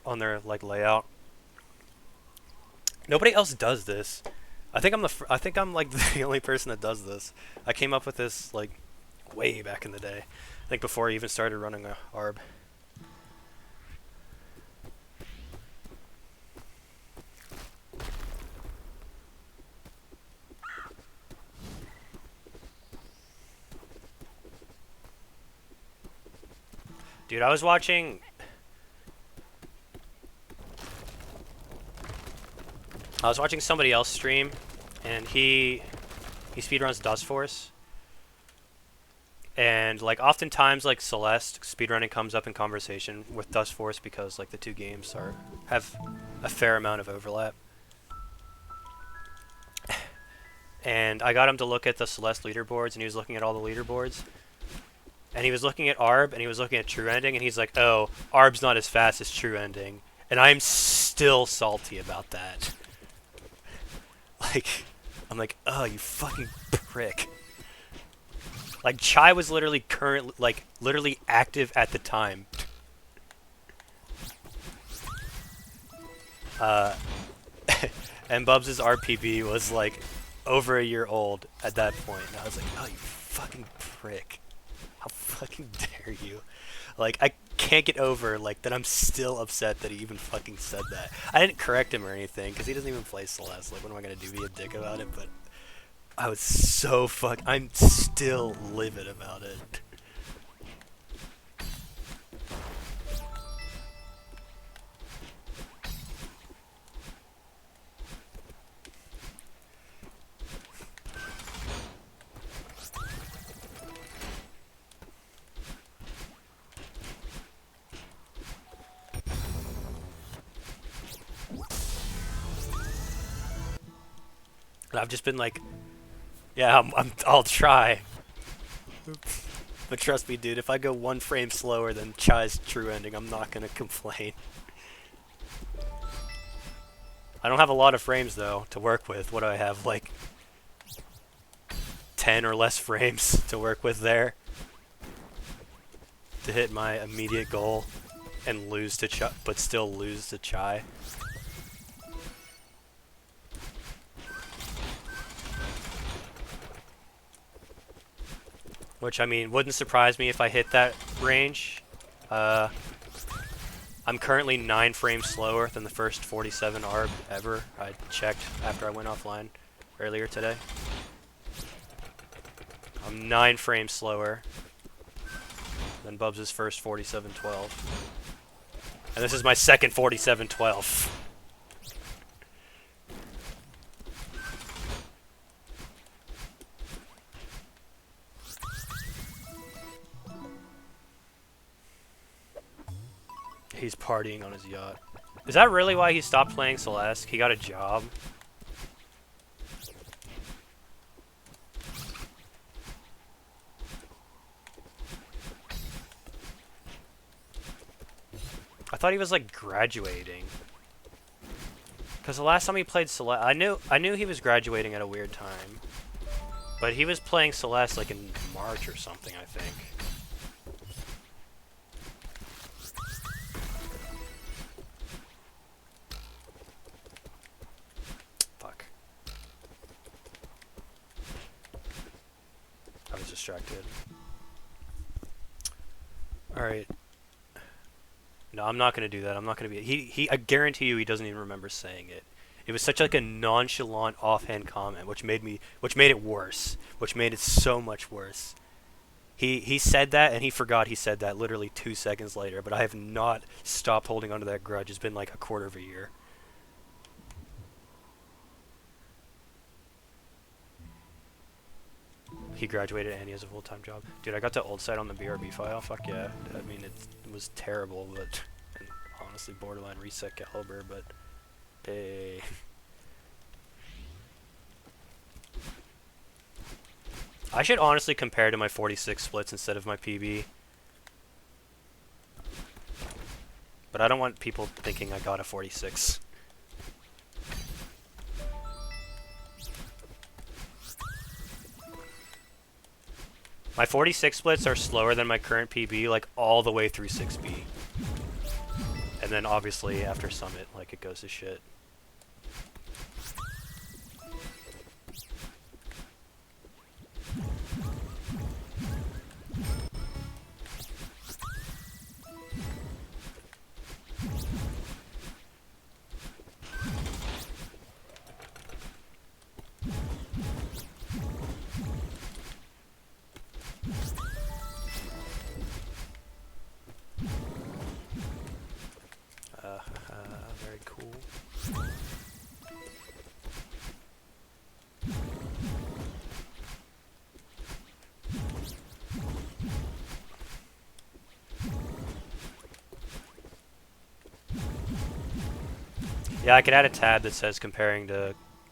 on their like layout. Nobody else does this. I think I'm like the only person that does this. I came up with this like way back in the day. I think before I even started running a ARB. Dude, I was watching somebody else stream, and he speedruns Dust Force, and like oftentimes like Celeste speedrunning comes up in conversation with Dust Force because like the two games have a fair amount of overlap. And I got him to look at the Celeste leaderboards, and he was looking at all the leaderboards. And he was looking at ARB, and he was looking at True Ending, and he's like, oh, ARB's not as fast as True Ending. And I'm still salty about that. Like, I'm like, oh, you fucking prick. Like, Chai was literally literally active at the time. And Bubs' RPB was, like, over a year old at that point. And I was like, oh, you fucking prick. How fucking dare you? Like, I can't get over, like, that I'm still upset that he even fucking said that. I didn't correct him or anything, because he doesn't even play Celeste. Like, what am I gonna do, be a dick about it? But I was so I'm still livid about it. And I've just been like, yeah, I'll try. But trust me, dude, if I go one frame slower than Chai's True Ending, I'm not gonna complain. I don't have a lot of frames, though, to work with. What do I have, like 10 or less frames to work with there to hit my immediate goal and lose to Chai, but still lose to Chai. Which, I mean, wouldn't surprise me if I hit that range. I'm currently 9 frames slower than the first 47 ARB ever. I checked after I went offline earlier today. I'm 9 frames slower than Bubs' first 47.12. And this is my second 47.12. He's partying on his yacht. Is that really why he stopped playing Celeste? He got a job? I thought he was like graduating. Because the last time he played Celeste, I knew he was graduating at a weird time. But he was playing Celeste like in March or something, I think. I was distracted. Alright. No, I'm not gonna do that. I'm not gonna be... I guarantee you he doesn't even remember saying it. It was such like a nonchalant, offhand comment, which made it worse. Which made it so much worse. He said that, and he forgot he said that literally 2 seconds later, but I have not stopped holding onto that grudge. It's been like a quarter of a year. He graduated and he has a full-time job. Dude, I got the old site on the BRB file. Fuck yeah. I mean, it was terrible, but... And honestly, borderline reset caliber, but... Hey... I should honestly compare to my 46 splits instead of my PB. But I don't want people thinking I got a 46. My 46 splits are slower than my current PB, like all the way through 6B. And then obviously after Summit, like, it goes to shit. Very cool. Yeah, I could add a tab that says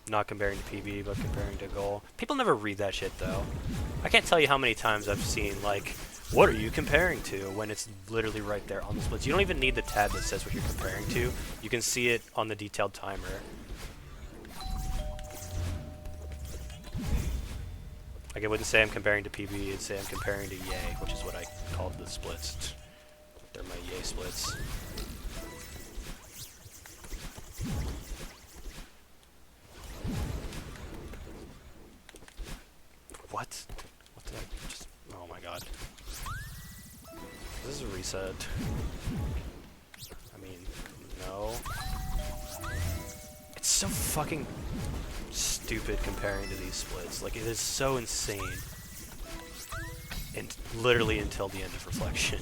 not comparing to PB, but comparing to goal. People never read that shit, though. I can't tell you how many times I've seen, like, what are you comparing to, when it's literally right there on the splits. You don't even need the tab that says what you're comparing to. You can see it on the detailed timer. Like, it wouldn't say I'm comparing to PB, it'd say I'm comparing to Yay, which is what I called the splits. They're my Yay splits. What? What did I just... Oh my god. This is a reset. I mean, no. It's so fucking stupid comparing to these splits. Like, it is so insane. And literally until the end of Reflection.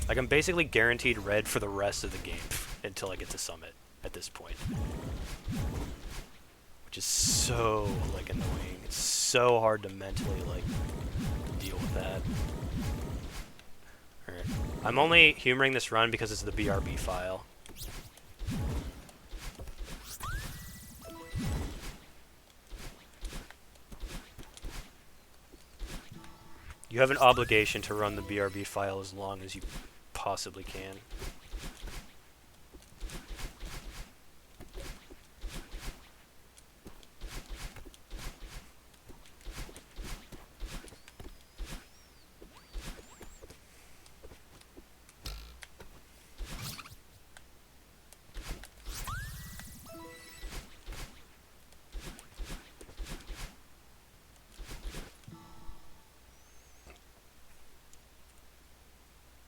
Like, I'm basically guaranteed red for the rest of the game until I get to Summit at this point. Which is so, like, annoying. It's so hard to mentally, like, deal with that. Alright. I'm only humoring this run because it's the BRB file. You have an obligation to run the BRB file as long as you possibly can.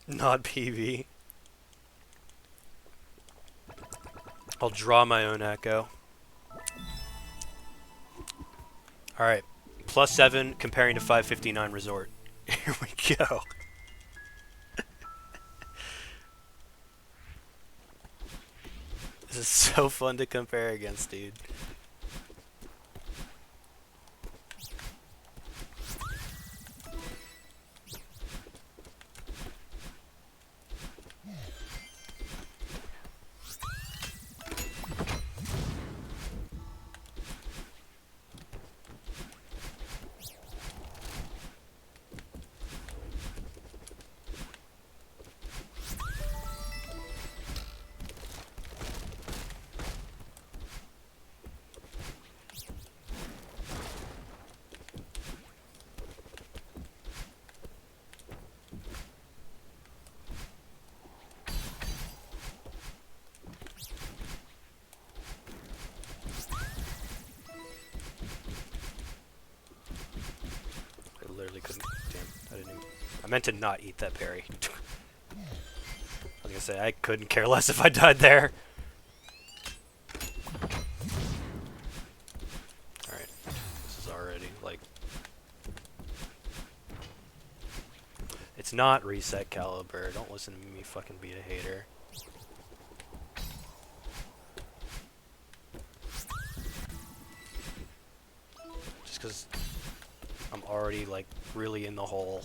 Not PV. I'll draw my own echo. Alright. +7 comparing to 559 Resort. Here we go. This is so fun to compare against, dude. I meant to not eat that berry. I was gonna say, I couldn't care less if I died there. Alright. This is already, like... It's not reset caliber. Don't listen to me fucking be a hater. Just because I'm already, like, really in the hole.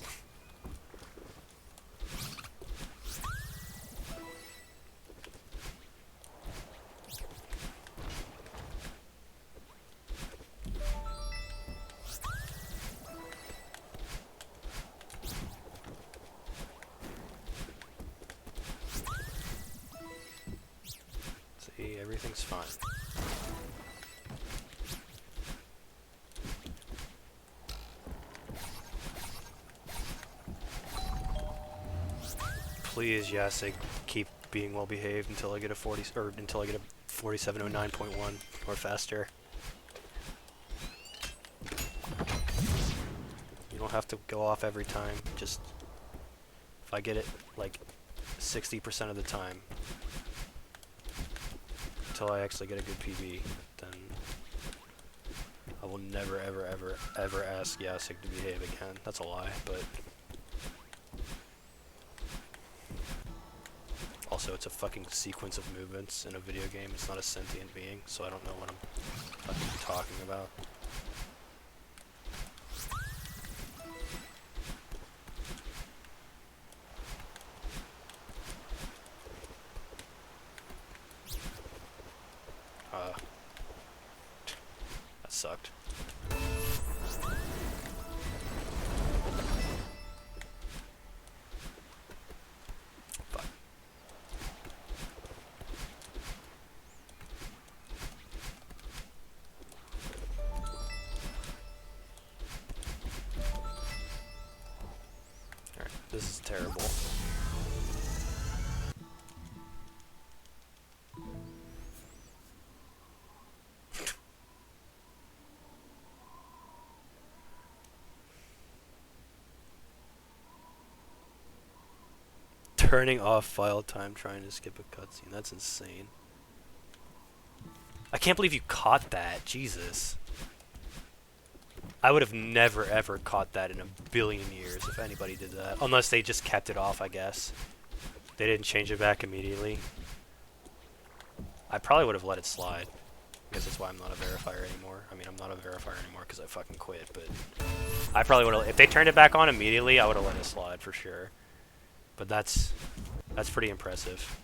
Everything's fine. Please, Yasig, keep being well behaved until I get a 4709.1 or faster. You don't have to go off every time. Just if I get it like 60% of the time until I actually get a good PB, then I will never ever ever ever ask Yasig to behave again. That's a lie, but also it's a fucking sequence of movements in a video game. It's not a sentient being, so I don't know what I'm fucking talking about. That sucked. Fuck. Alright, this is terrible. Turning off file time trying to skip a cutscene. That's insane. I can't believe you caught that. Jesus. I would have never ever caught that in a billion years if anybody did that. Unless they just kept it off, I guess. They didn't change it back immediately. I probably would have let it slide. I guess that's why I'm not a verifier anymore. I mean, I'm not a verifier anymore because I fucking quit, but I probably would have... If they turned it back on immediately, I would have let it slide for sure. But that's pretty impressive.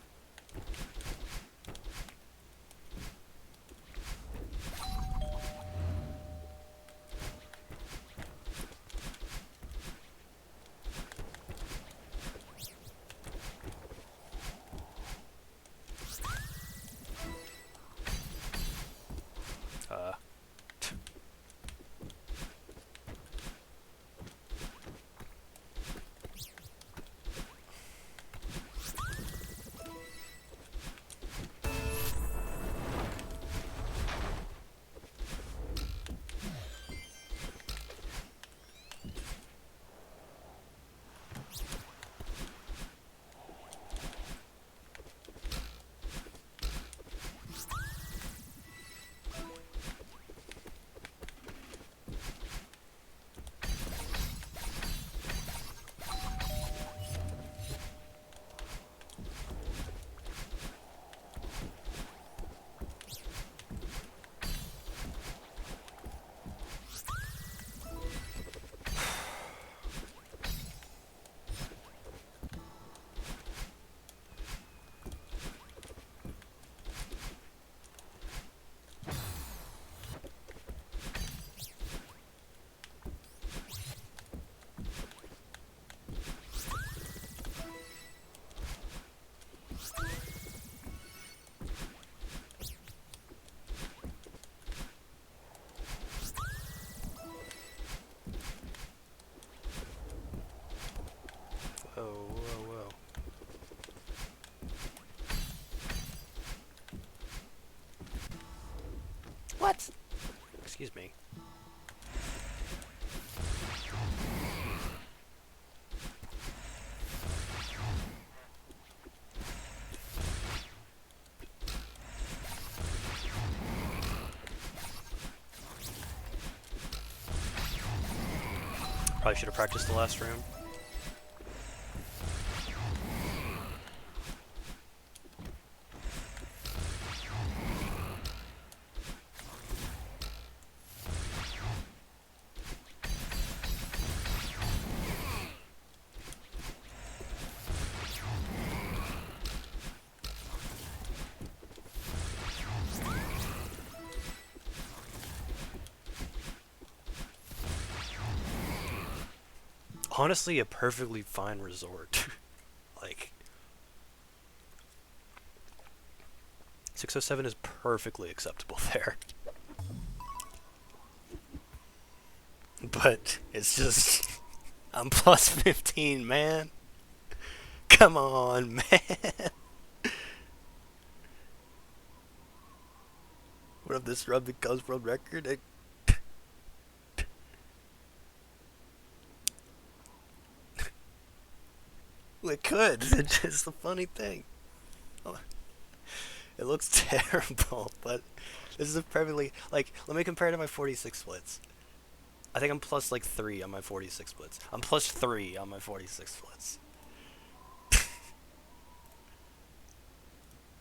Whoa, whoa, whoa. What? Excuse me. Probably should have practiced the last room. Honestly, a perfectly fine resort. Like, 607 is perfectly acceptable there. But it's just, I'm plus 15, man. Come on, man. What if this run becomes world record? It could. It's just the funny thing. Oh, it looks terrible, but this is a perfectly like. Let me compare it to my 46 splits. I think I'm plus like 3 on my 46 splits. I'm plus 3 on my 46 splits.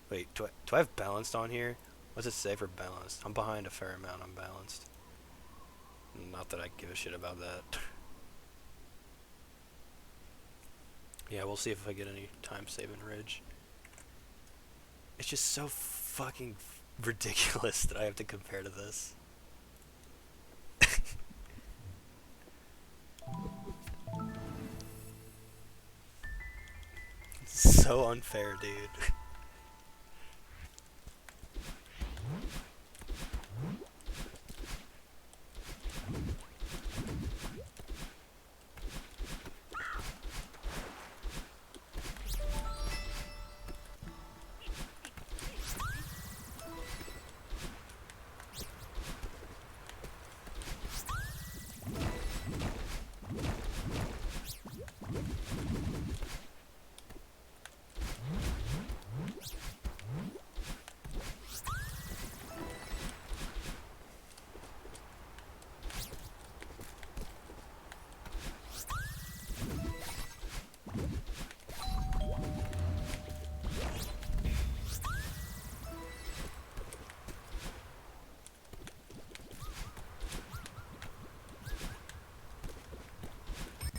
Wait, do I have balanced on here? What's it say for balanced? I'm behind a fair amount on balanced. Not that I give a shit about that. Yeah, we'll see if I get any time saving ridge. It's just so fucking ridiculous that I have to compare to this. It's so unfair, dude.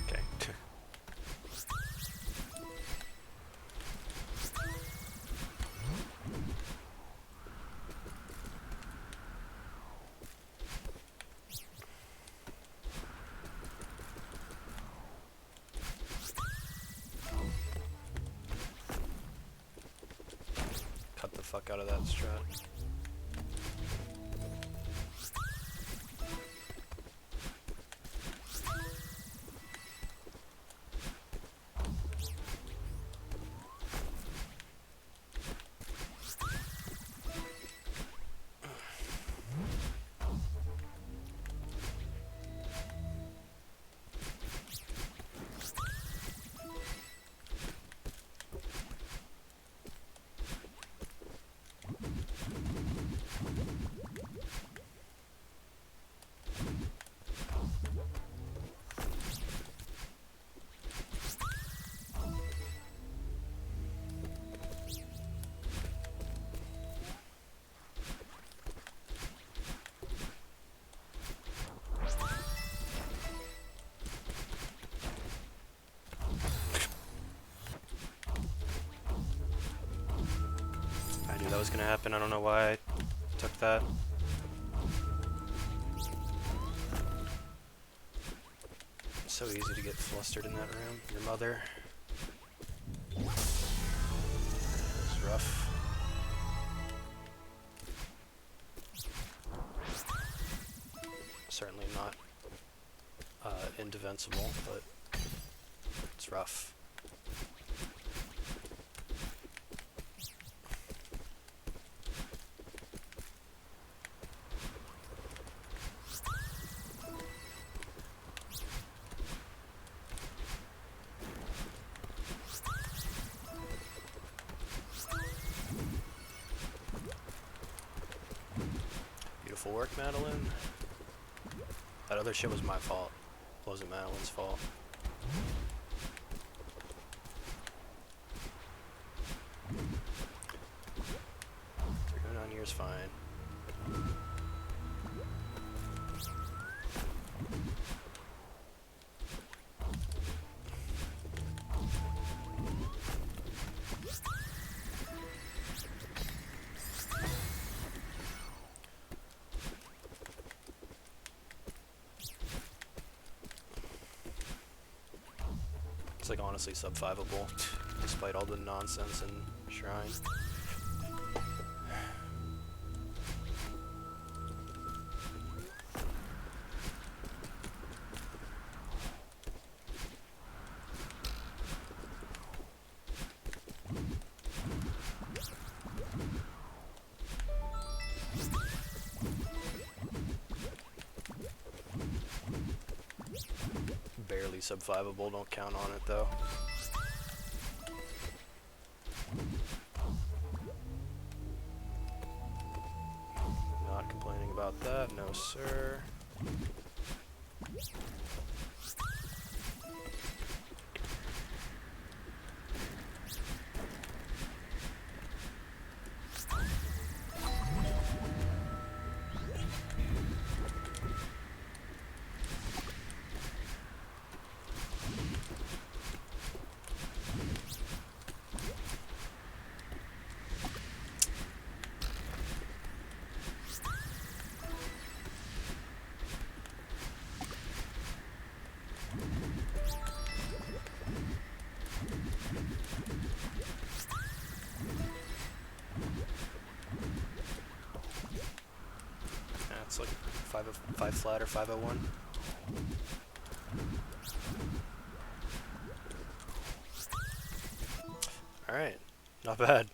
Okay. Cut the fuck out of that strat. I knew that was gonna happen. I don't know why I took that. So easy to get flustered in that room. Your mother. It's rough. Certainly not indefensible, but it's rough. Beautiful work, Madeline. That other shit was my fault. It wasn't Madeline's fault. Going on here is fine. It's like honestly sub-5able, despite all the nonsense in Shrine. completely sub-5able, don't count on it though. Not complaining about that, no sir. It's like 5 flat or 501. Alright, not bad.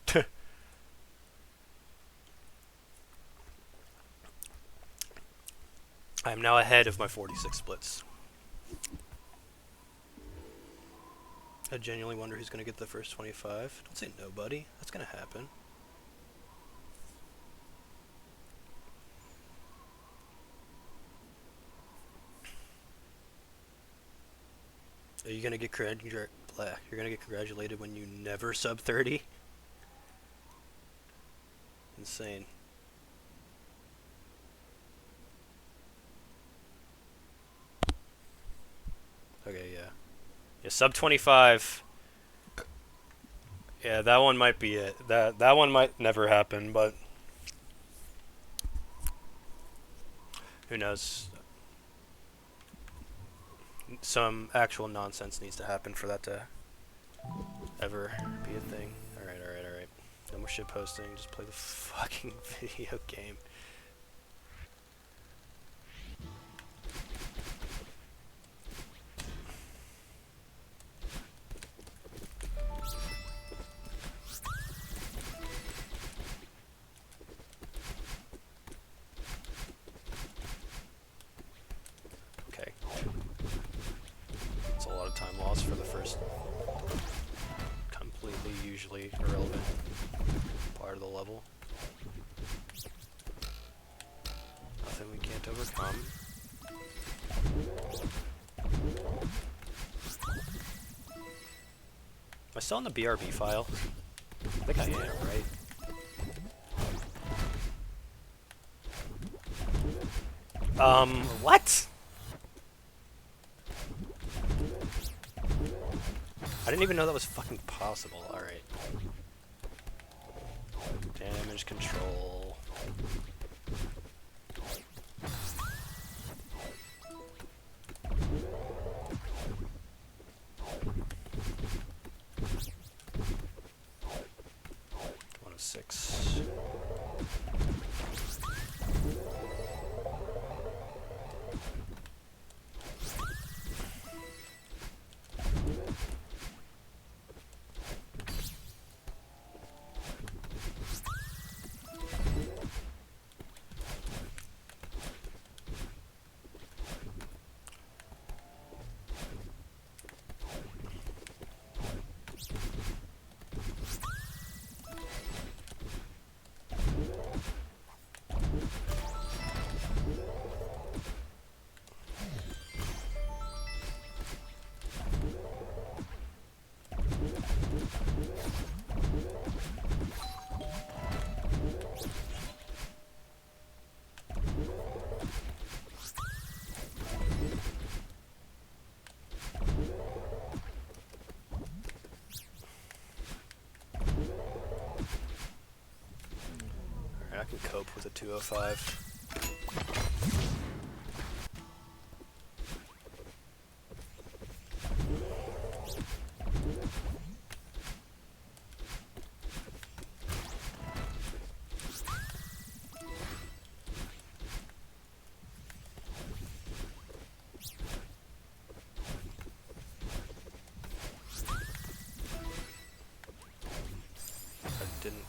I am now ahead of my 46 splits. I genuinely wonder who's going to get the first 25. Don't say nobody. That's going to happen. Are you gonna get congratulated when you never sub 30? Insane. Okay, yeah. Yeah, sub 25. Yeah, that one might be it. That one might never happen, but who knows? Some actual nonsense needs to happen for that to ever be a thing. Alright. No more shit posting, just play the fucking video game. Okay. It's a lot of time lost for the first completely usually irrelevant part of the level. Nothing we can't overcome. Am I still in the BRB file? I think I am, right? What? I didn't even know that was fucking possible. Alright. Damage control. One of 6. I can cope with a 205. I didn't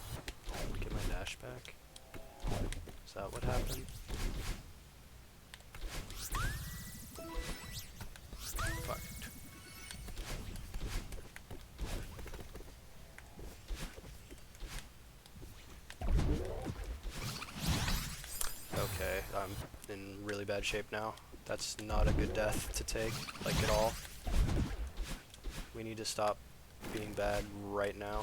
get my dash back. Is that what happened? Fuck. really bad shape now. That's not a good death to take, like, at all. We need to stop being bad right now.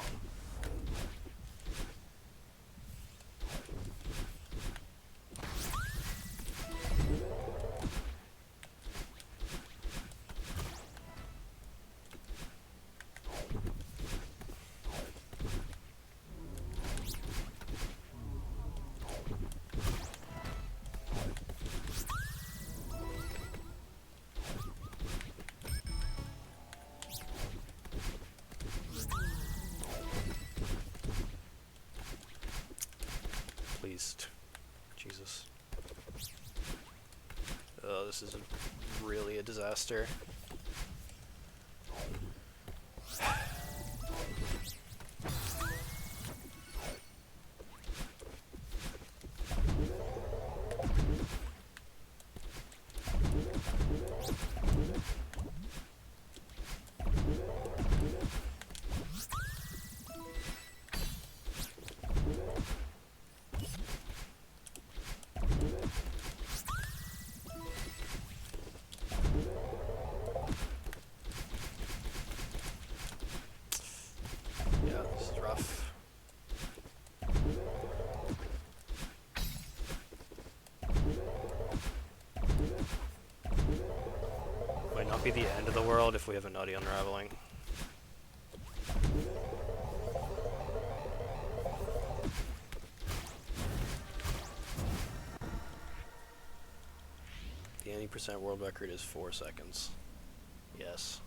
Please. Jesus. Oh, this is really a disaster. Yeah, this is rough. Might not be the end of the world if we have a nutty unraveling. The 80% world record is 4 seconds. Yes.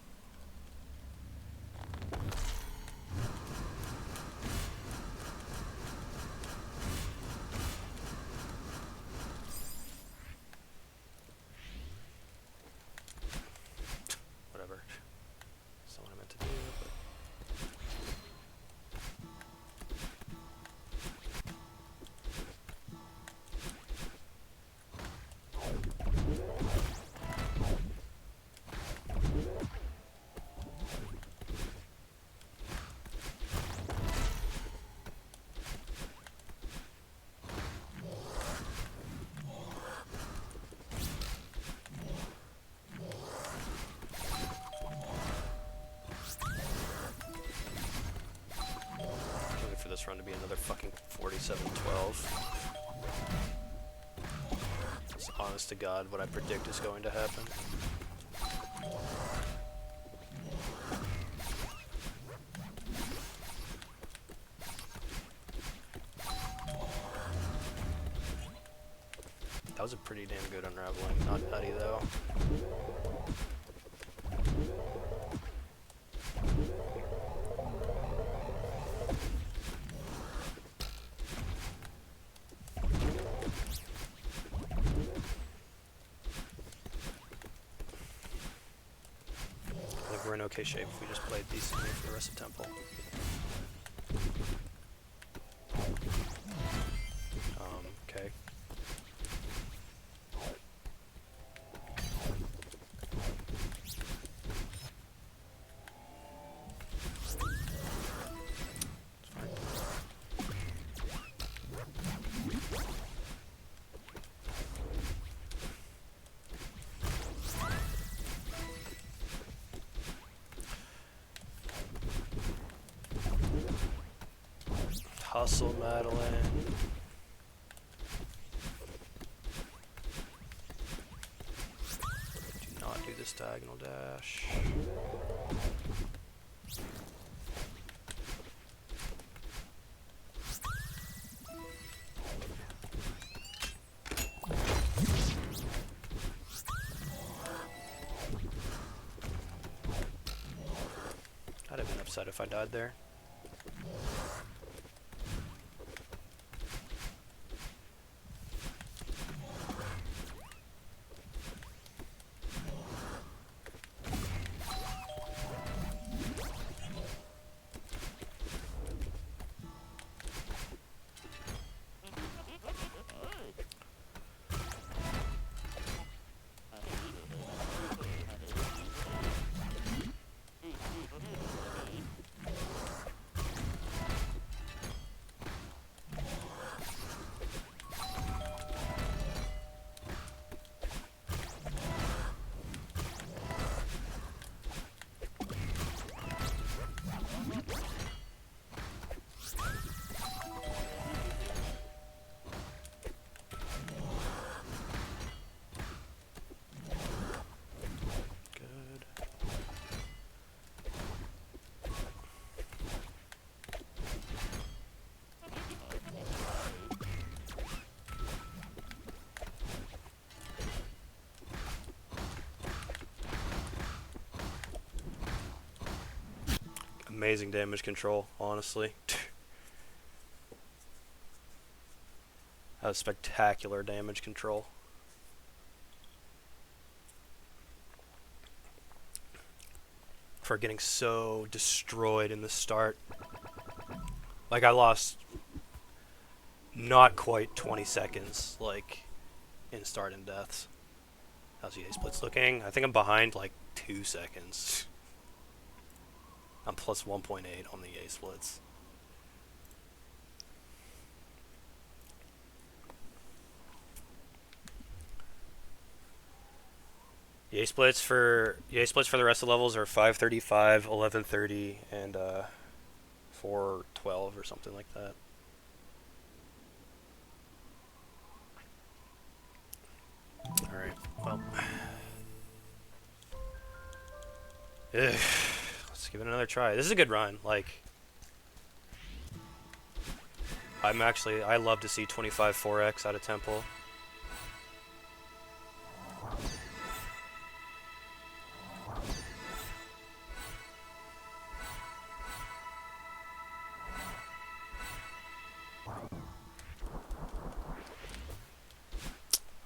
Whatever. That's not what I meant to do, but... for this run to be another fucking 47-12. It's honest to God what I predict is going to happen. That was a pretty damn good unraveling, not nutty though. I think we're in okay shape if we just played decently for the rest of Temple. Okay. Hustle, Madeline. Do not do this diagonal dash. I'd have been upset if I died there. amazing damage control, honestly. That was spectacular damage control. For getting so destroyed in the start. Like, I lost not quite 20 seconds, like, in start and deaths. How's EA Splits looking? I think I'm behind, like, 2 seconds. I'm plus 1.8 on the EA Splits. EA Splits for the rest of the levels are 5:35, 11:30, and 4:12 or something like that. All right. Well, let's give it another try. This is a good run. Like, I love to see 25 4x out of Temple.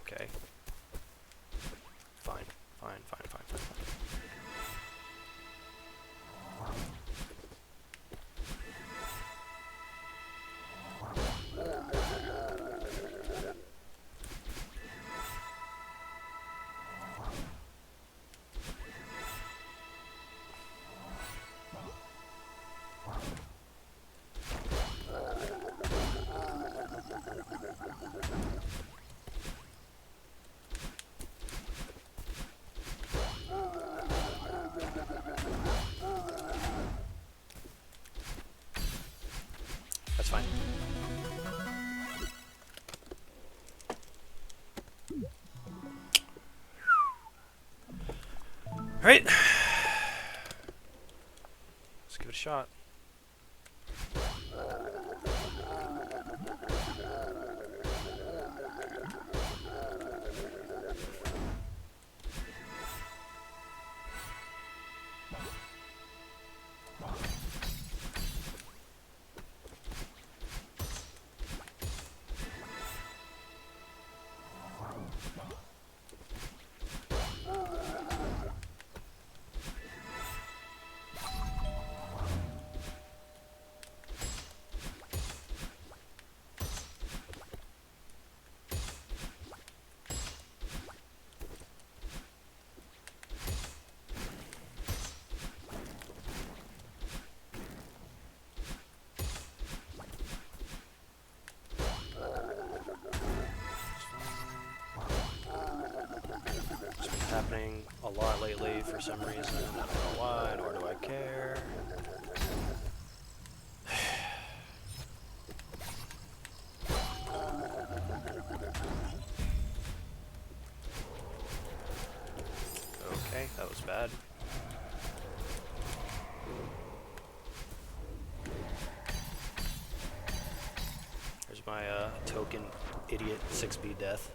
Okay. Fine. That's fine. Alright. Let's give it a shot. Happening a lot lately for some reason. I don't know why, nor do I care. Okay, that was bad. There's my token idiot 6B death.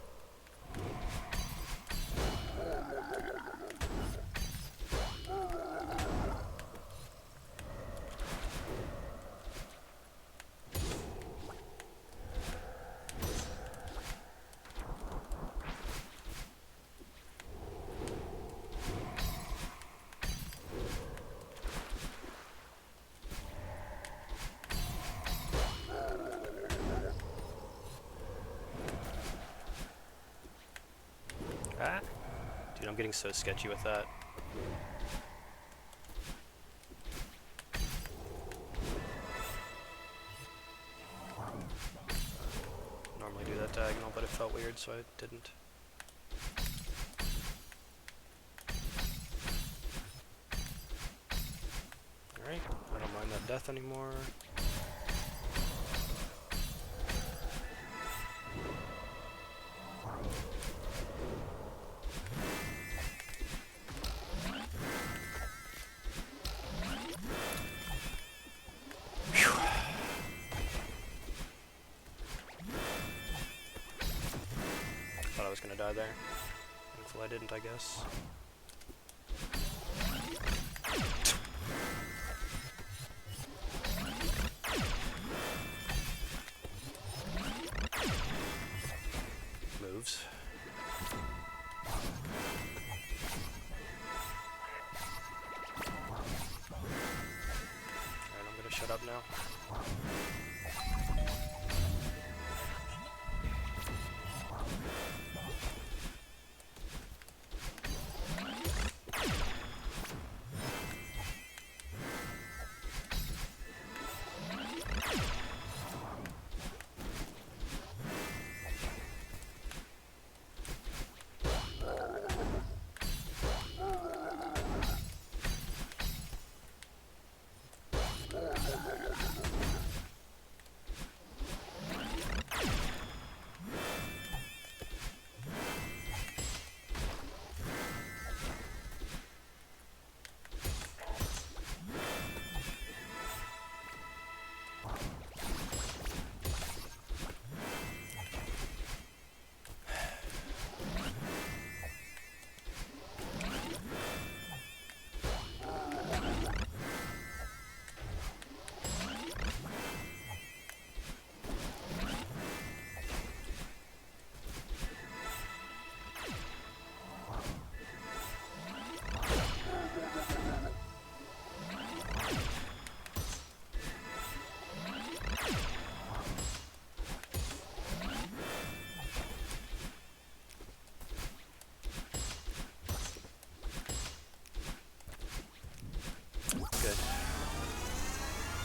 Ah. Dude, I'm getting so sketchy with that. Normally do that diagonal, but it felt weird, so I didn't. Alright, I don't mind that death anymore. Thought I was gonna die there. Thankfully I didn't, I guess. shut up now? Good.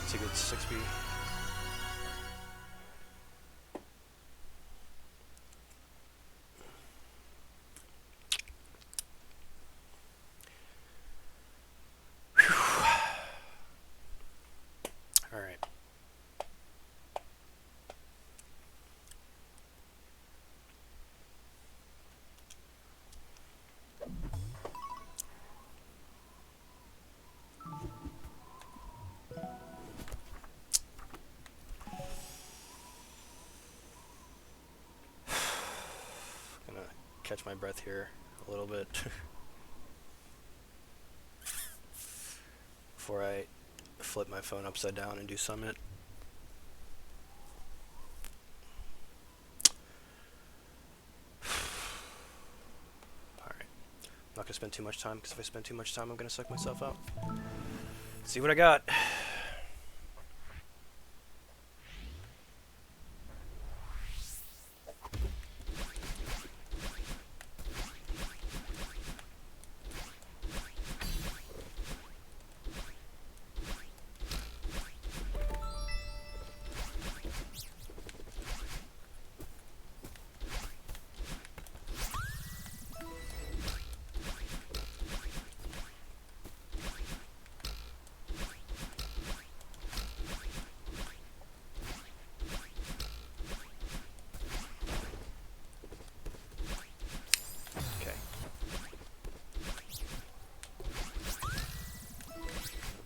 It's a good 6B. All right. Gonna catch my breath here a little bit before I flip my phone upside down and do Summit. Alright. I'm not gonna spend too much time, because if I spend too much time I'm gonna suck myself out. See what I got.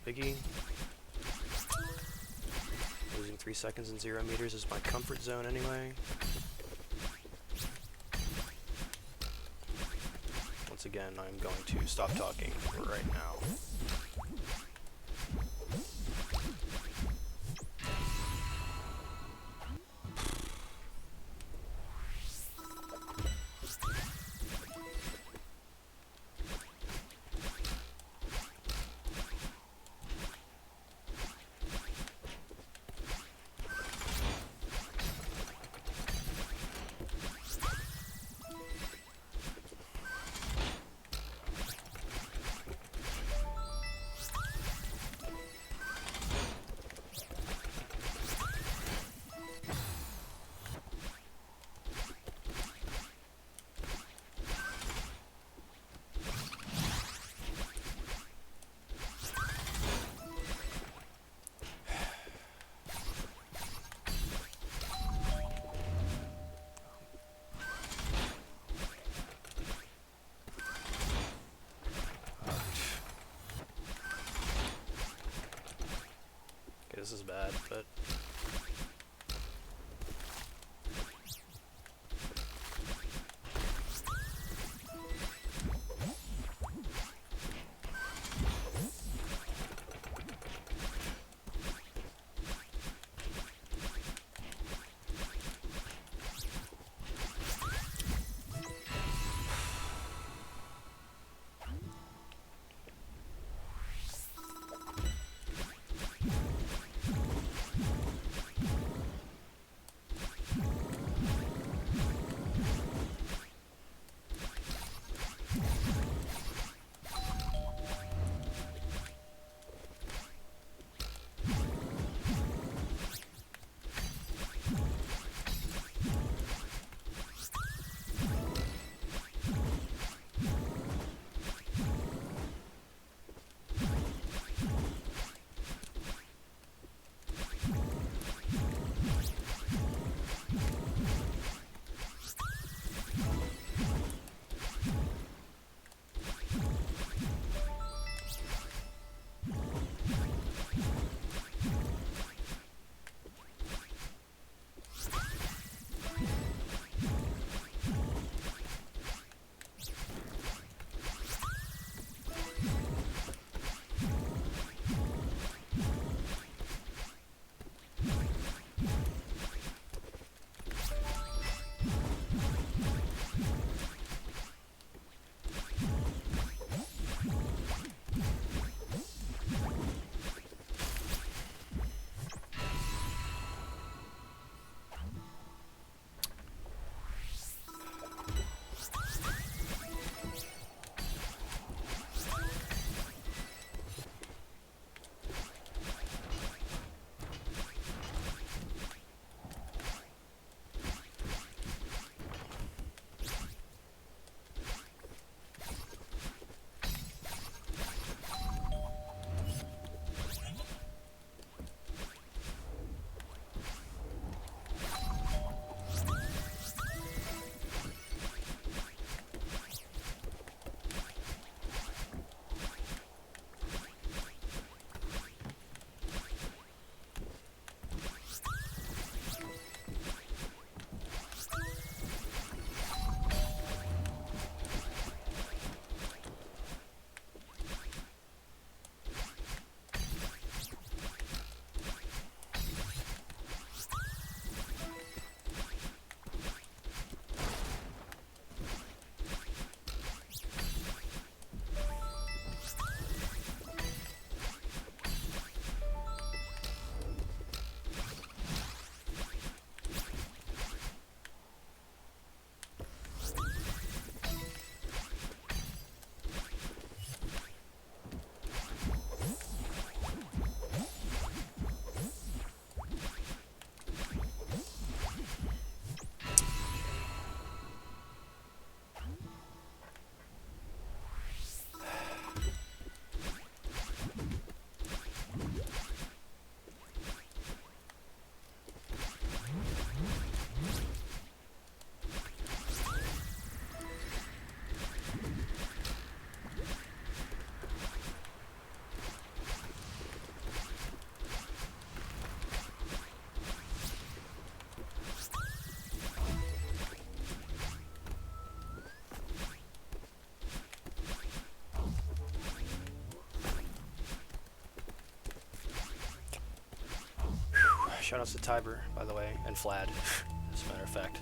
Biggie. Losing 3 seconds and 0 meters is my comfort zone anyway. Once again, I'm going to stop talking right now. This is bad, but Shoutouts to Tiber, by the way, and Flad, as a matter of fact.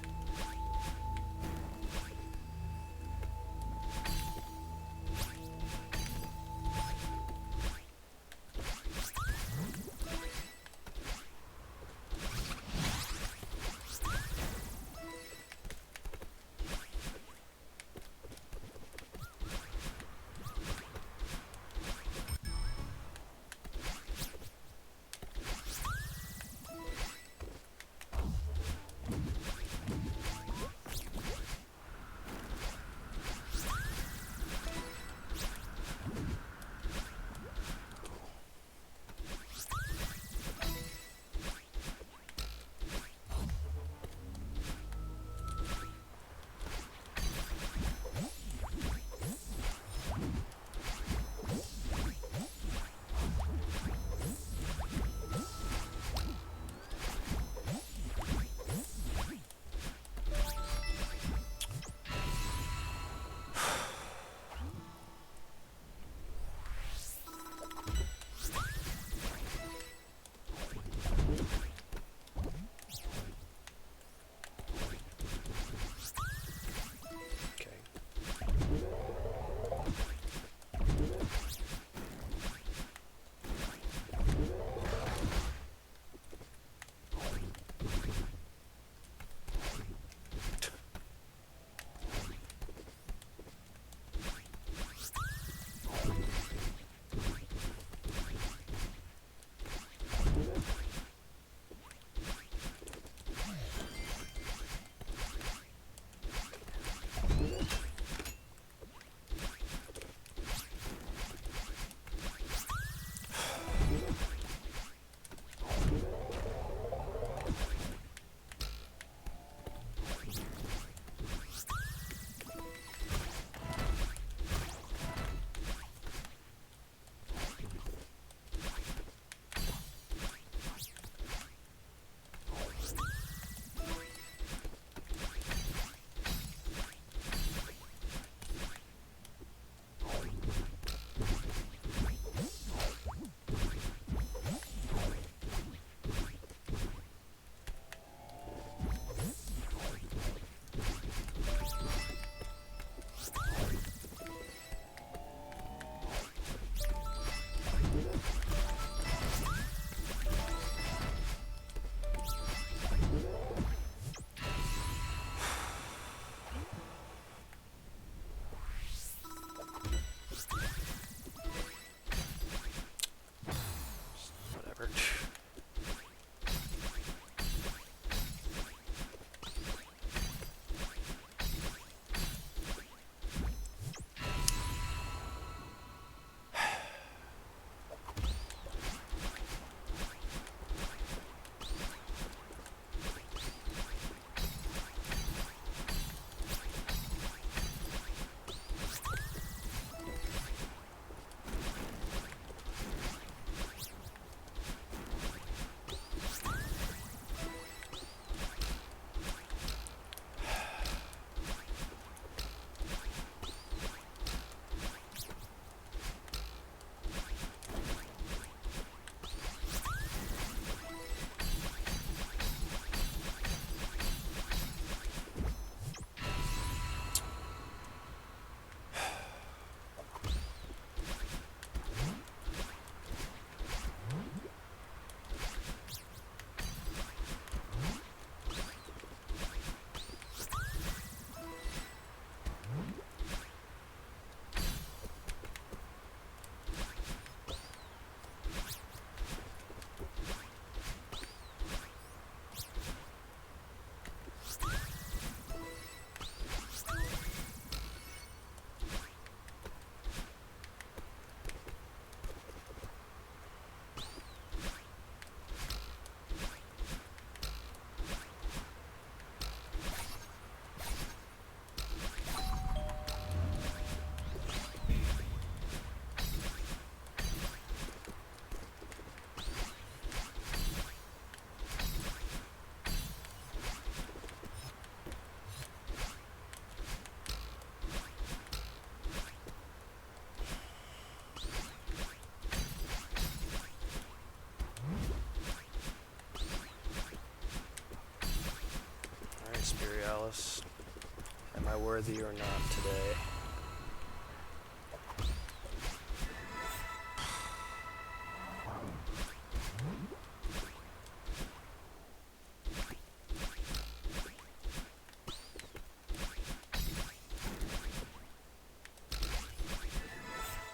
I worthy or not today?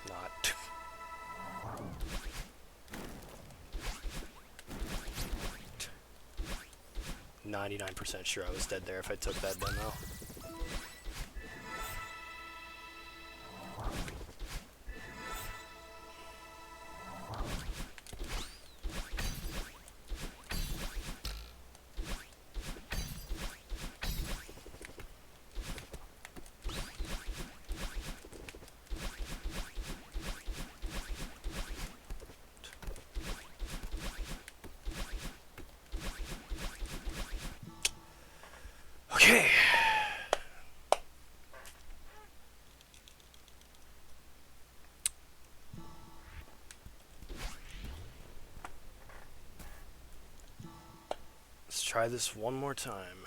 Not. 99% sure I was dead there if I took that demo. Okay. Let's try this one more time.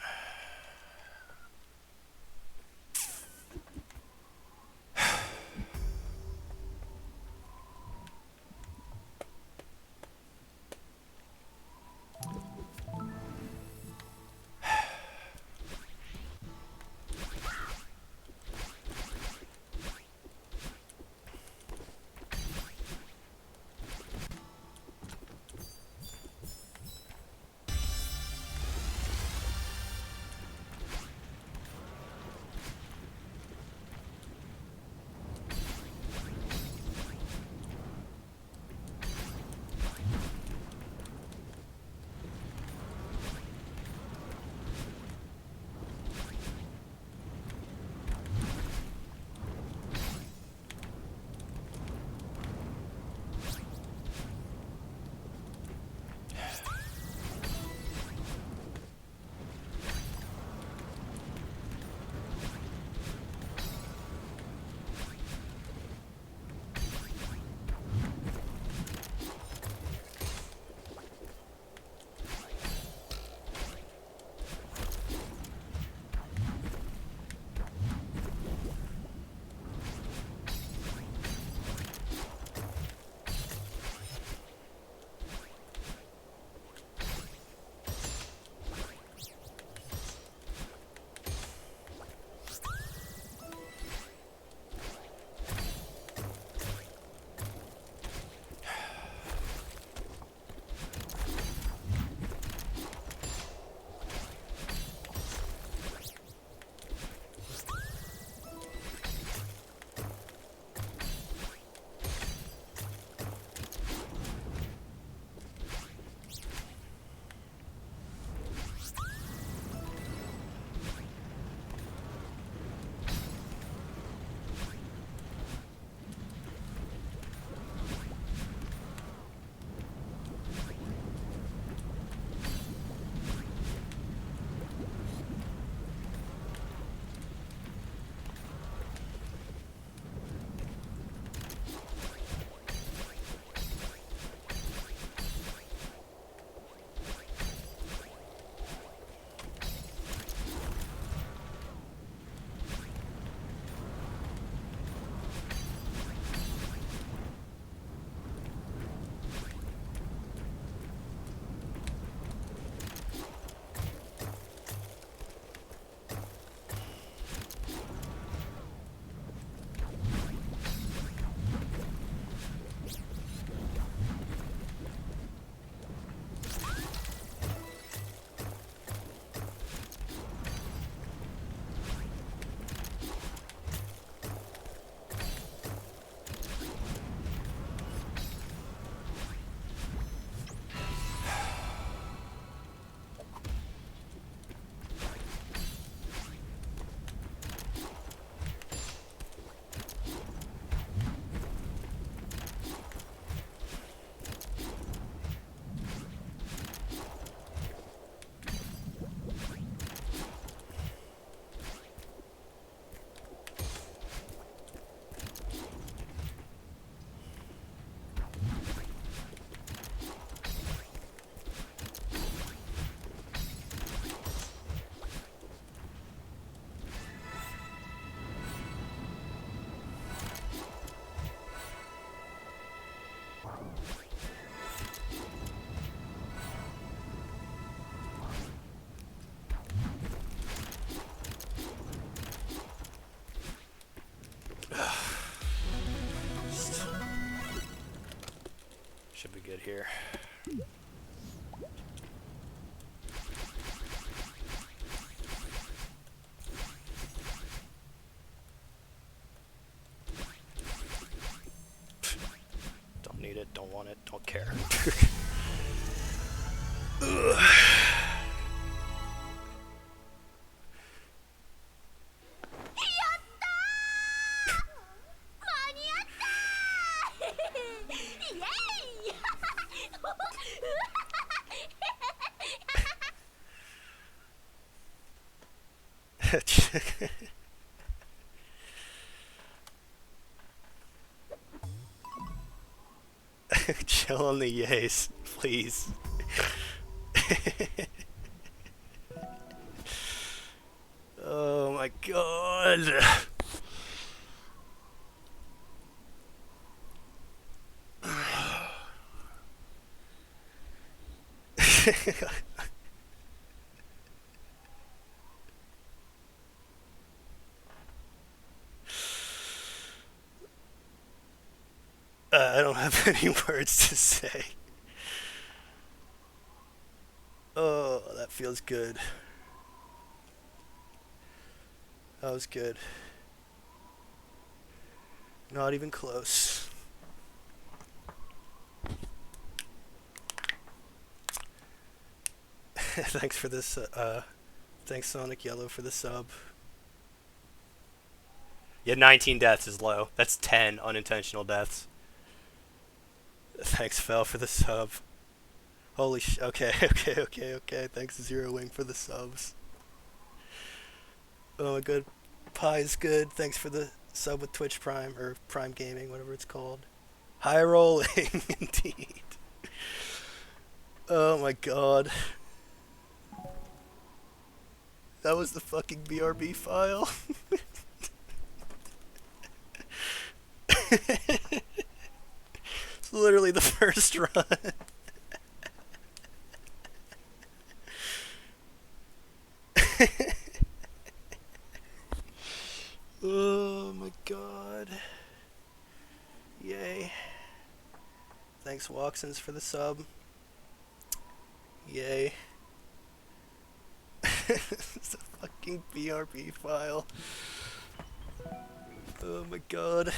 here. Don't need it, don't want it, don't care. Chill on the yays, please. Oh my god. I don't have any words to say. Oh, that feels good. That was good. Not even close. Thanks for this, thanks Sonic Yellow for the sub. Yeah, 19 deaths is low. That's 10 unintentional deaths. Thanks, Fel, for the sub. Holy okay, okay. Thanks, Zero Wing, for the subs. Oh, good. Pie's good. Thanks for the sub with Twitch Prime, or Prime Gaming, whatever it's called. High rolling, indeed. Oh my god. That was the fucking BRB file. It's literally the first run. Oh my god. Yay. Thanks Walksons for the sub. Yay. It's a fucking BRB file. Oh my god.